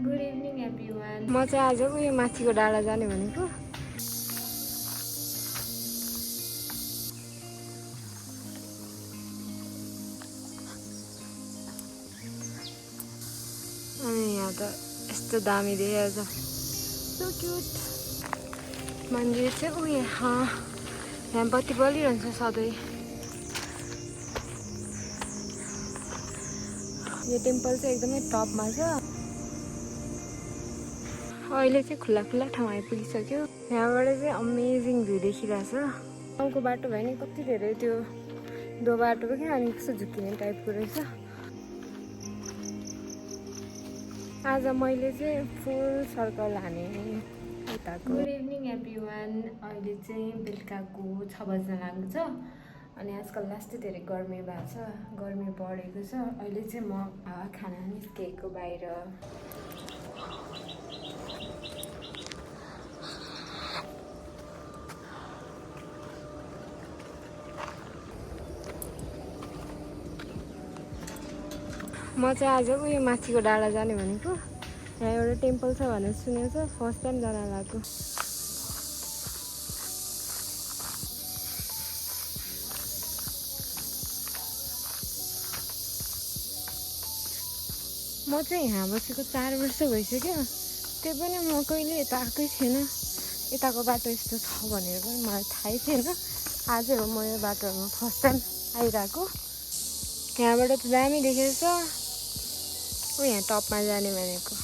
Good evening everyone. म चाहिँ आज उयो माथिको डाँडा जाने भनेको। अनि यहाँ त यस्तो दामी देखेको छ, सो क्युट। मन्दिर चाहिँ उयो यहाँ बत्ती बलिरहन्छ सधैँ। यो टेम्पल चाहिँ एकदमै टपमा छ। अहिले चाहिँ खुल्ला खुल्ला ठाउँ आइपुगिसक्यो। यहाँबाट चाहिँ अमेजिङ भ्यू देखिरहेछ। गाउँको बाटो भयो नि कति धेरै त्यो दो बाटो पनि अनि कस्तो झुक्किने टाइपको रहेछ। आज मैले चाहिँ फुल सर्कल हाने यताको। Good evening everyone. अहिले चाहिँ बेलुकाको 6 बज्न लाग्छ अनि आजकल लास्टै धेरै गर्मी भएको छ, गर्मी बढेको छ। अहिले चाहिँ म खाना निस्केको बाहिर। म चाहिँ आज उयो माथिको डाँडा जाने भनेको। यहाँ एउटा टेम्पल छ भनेर सुनेको छ, फर्स्ट टाइम जान लागेको। म चाहिँ यहाँ बसेको 4 वर्ष भइसक्यो, त्यो पनि म कहिले यता आएकै थिएन। यताको बाटो यस्तो छ भनेर पनि मलाई थाहै थिएन। आज हो म यो बाटोहरूमा फर्स्ट टाइम आइरहेको। यहाँबाट त दामी देखेको छ। यहाँ टपमा जाने भनेको।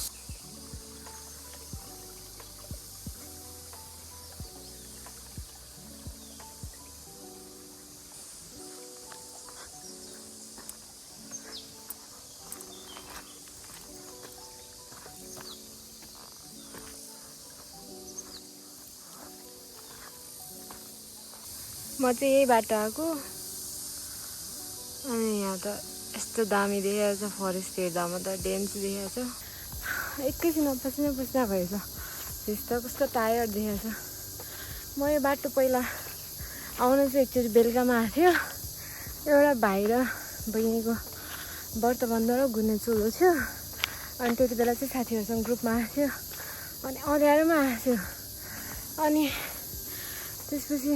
म चाहिँ यही बाटो आएको। अनि यहाँ त यस्तो दामी देखेको छ, फरेस्ट हेर्दामा त डेन्स देखेको छ। एकैछिनमा पसिना पसिना भएछ, त्यस्तो कस्तो टायर्ड देखेको छ। म यो बाटो पहिला आउनु चाहिँ एकचोटि बेलुकामा आएको थियो। एउटा भाइ र बहिनीको व्रत बन्द र गुन्ने चुलो थियो। अनि त्यति बेला चाहिँ साथीहरूसँग ग्रुपमा आएको थियो अनि अँध्यारोमा आएको थियो। अनि त्यसपछि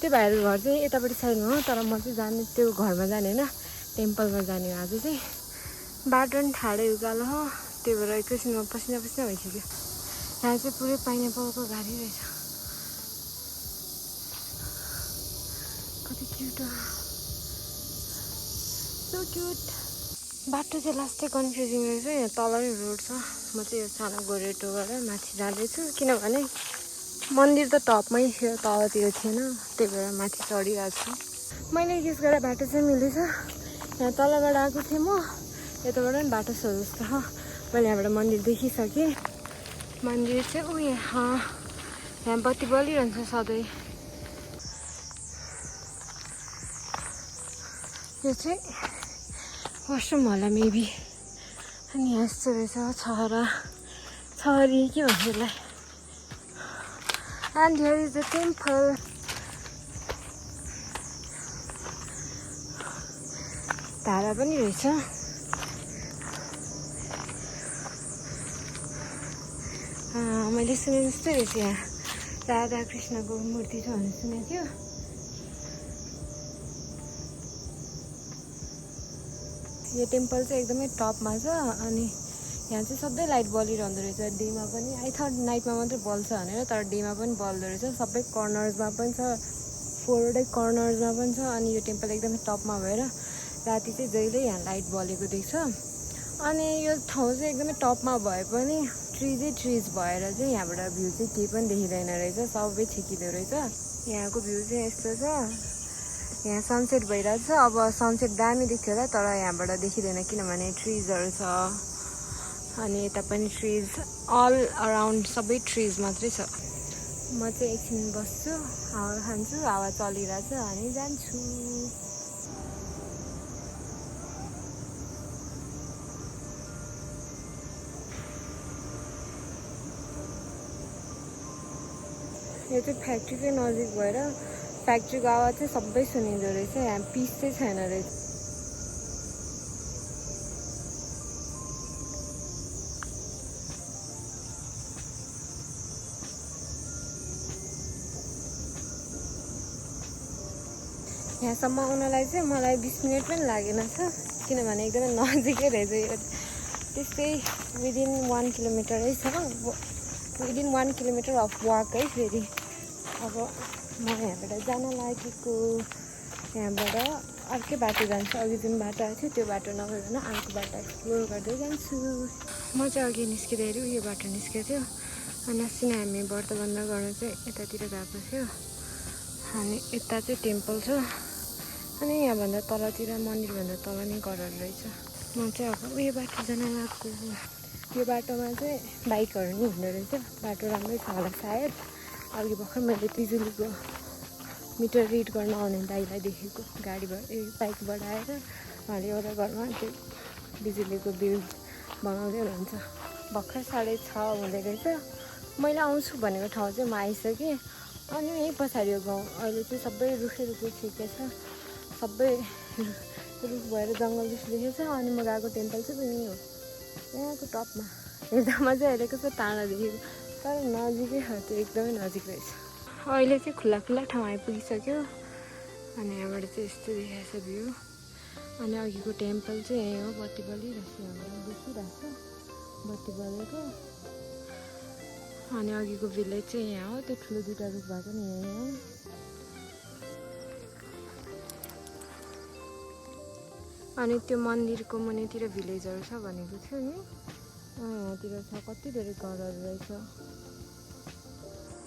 त्यो भाइको घर चाहिँ यतापट्टि साइडमा हो, तर म चाहिँ जाने त्यो घरमा जाने होइन, टेम्पलमा जाने हो। आज चाहिँ बाटो पनि ठाडै उकालो हो, त्यही भएर एकैछिनमा पसिना पसिना भइसक्यो। यहाँ चाहिँ पुरै पाइनएप्पलको गाडी रहेछ, कति क्युट हो, सो क्युट। बाटो चाहिँ लास्टै कन्फ्युजिङ रहेछ। यहाँ तल नै रोड छ। म चाहिँ यो सानो गोरेटोबाट माथि जाँदैछु, किनभने मन्दिर त टपमै थियो, तलतिर थिएन, त्यही भएर माथि चढिरहेको छु। मैले गेस गरेर बाटो चाहिँ मिलेछ। यहाँ तलबाट आएको थिएँ म, यताबाट पनि बाटो छ जस्तो हो। मैले यहाँबाट मन्दिर देखिसकेँ। मन्दिर चाहिँ यहाँ बत्ती बलिरहन्छ सधैँ। यो चाहिँ वासरुम होला मेबी। अनि यहाँ यस्तो रहेछ छहरी के भन्छ यसलाई। And here is the temple. धारा पनि रहेछ। मैले सुने जस्तै रहेछ यहाँ राधा कृष्णको मूर्ति छ भनेर सुनेको थियो। यो टेम्पल चाहिँ एकदमै टपमा छ। अनि यहाँ चाहिँ सधैँ लाइट बलिरहँदो रहेछ, डेमा पनि। आई थट नाइटमा मात्रै बल्छ भनेर, तर डेमा पनि बल्दो रहेछ। सबै कर्नर्समा पनि छ, 4वटै कर्नर्समा पनि छ। अनि यो टेम्पल एकदमै टपमा भएर राति चाहिँ जहिले यहाँ लाइट बलेको देख्छ। अनि यो ठाउँ चाहिँ एकदमै टपमा भए पनि ट्रिज भएर चाहिँ यहाँबाट भ्यू चाहिँ केही पनि देखिँदैन रहेछ, सबै ठेकिँदो रहेछ। यहाँको भ्यू चाहिँ यस्तो छ। यहाँ सनसेट भइरहेको छ। अब सनसेट दामी देख्थ्यो होला, तर यहाँबाट देखिँदैन किनभने ट्रिजहरू छ। अनि यता पनि ट्रिज, अल अराउन्ड सबै ट्रिज मात्रै छ। म चाहिँ एकछिन बस्छु, हावा खान्छु, हावा चलिरहेछ अनि जान्छु। यो चाहिँ फ्याक्ट्रीकै नजिक भएर फ्याक्ट्रीको आवाज चाहिँ सबै सुनिँदो रहेछ। यहाँ पिस चाहिँ छैन रहेछ। यहाँसम्म आउनलाई चाहिँ मलाई 20 मिनट पनि लागेन छ, किनभने एकदमै नजिकै रहेछ यो। त्यस्तै विदिन 1 किलोमिटरै छ, विदिन 1 किलोमिटर अफ वाक है। फेरि अब म यहाँबाट जान लागेको, यहाँबाट अर्कै बाटो जान्छु। अघि जुन बाटो आएको थियो त्यो बाटो नगरिकन अर्को बाटो एक्सप्लोर गर्दै जान्छु। म चाहिँ अघि निस्किँदाखेरि यो बाटो निस्केको थियो, अनि अस्ति नै हामी व्रत बन्द गर्न चाहिँ यतातिर गएको थियो। अनि यता चाहिँ टेम्पल छ, अनि यहाँभन्दा तलतिर मन्दिरभन्दा तल नै घरहरू रहेछ। म चाहिँ अब उयो बाटो जान लागेको। यो बाटोमा चाहिँ बाइकहरू नि हुँदो रहेछ, बाटो राम्रै छ होला सायद। अघि भर्खर मैले बिजुलीको मिटर रिड गर्न आउने दाइलाई देखेको, गाडीबाट बाइकबाट आएर उहाँले एउटा घरमा त्यो बिजुलीको बिल बनाउँदै हुनुहुन्छ। भर्खर 6:30 हुँदै रहेछ। मैले आउँछु भनेको ठाउँ चाहिँ म आइसकेँ। अनि यहीँ पछाडि यो गाउँ अहिले चाहिँ सबै रुखै छिके छ, सबै रुख भएर जङ्गल जस्तो देखेको छ। अनि म गएको टेम्पल चाहिँ यहीँ हो, यहाँको टपमा। हेर्दामा चाहिँ अहिले कस्तो टाढा देखेको, तर नजिकै छ, त्यो एकदमै नजिक रहेछ। अहिले चाहिँ खुल्ला खुल्ला ठाउँ आइपुगिसक्यो। अनि यहाँबाट चाहिँ यस्तो देखाएको छ भ्यू। अनि अघिको टेम्पल चाहिँ यहीँ हो, बत्ती बलिरहेको छ, यहाँबाट देखिरहेको छ बत्ती बलेको। अनि अघिको भिलेज चाहिँ यहाँ हो, त्यो ठुलो 2टा रुख भएको नि यहीँ हो। अनि त्यो मन्दिरको मुनितिर भिलेजहरू छ भनेको थियो नि, यहाँतिर छ, कति धेरै घरहरू रहेछ।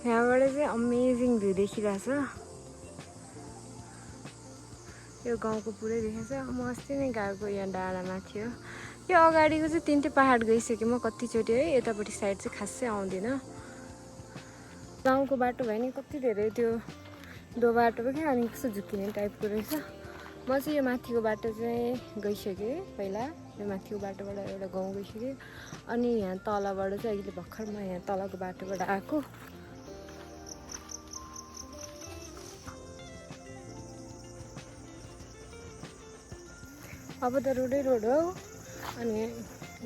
यहाँबाट चाहिँ अमेजिङ भ्यू देखिरहेछ, यो गाउँको पुरै देखेछ। म अस्ति नै गएको यहाँ डाँडामा थियो। यो अगाडिको चाहिँ 3टै पहाड गइसकेँ म कतिचोटि है, यतापट्टि साइड चाहिँ खासै आउँदिनँ। गाउँको बाटो भयो नि कति धेरै त्यो दो बाटो पनि, अनि कस्तो झुक्किने टाइपको रहेछ। म चाहिँ यो माथिको बाटो चाहिँ गइसकेँ पहिला, यो माथिको बाटोबाट एउटा गाउँ गइसकेँ। अनि यहाँ तलबाट चाहिँ अहिले भर्खर म यहाँ तलको बाटोबाट आएको। अब त रोडै रोड हो, अनि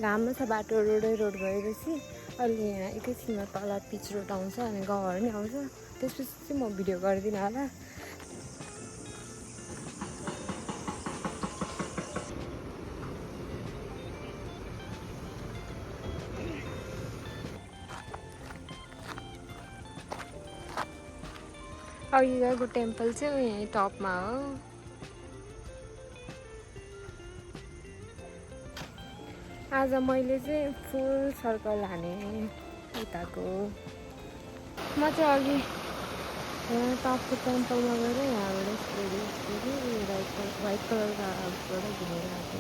राम्रो छ बाटो, रोडै रोड भएपछि। अहिले यहाँ एकैछिनमा तल पिच रोड आउँछ अनि गाउँहरू नि आउँछ, त्यसपछि चाहिँ म भिडियो गर्दिनँ होला। अघि गएको टेम्पल चाहिँ यहीँ टपमा हो। आज मैले चाहिँ फुल सर्कल हाने उताको। म चाहिँ अघि टपको टेम्पलमा गएर यहाँबाट वाइट कलरको हाउसबाट घुमेर आएको।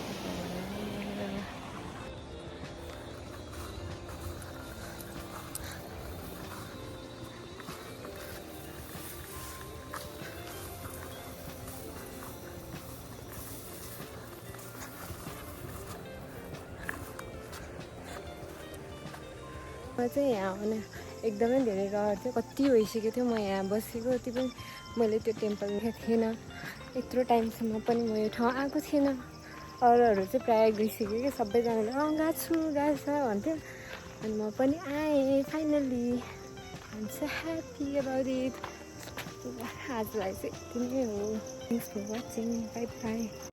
म चाहिँ यहाँ आउने एकदमै धेरै रहर थियो, कति भइसकेको थियो म यहाँ बसेको, त्यो पनि मैले त्यो टेम्पल देखेको थिएन। यत्रो टाइमसम्म पनि म यो ठाउँ आएको थिएन। अरूहरू चाहिँ प्रायः गइसक्यो कि, सबैजनाले गएको छु गएको छ भन्थ्यो। अनि म पनि आएँ finally, I am so happy about it. आजलाई चाहिँ यति नै हो। Thanks for watching, bye by.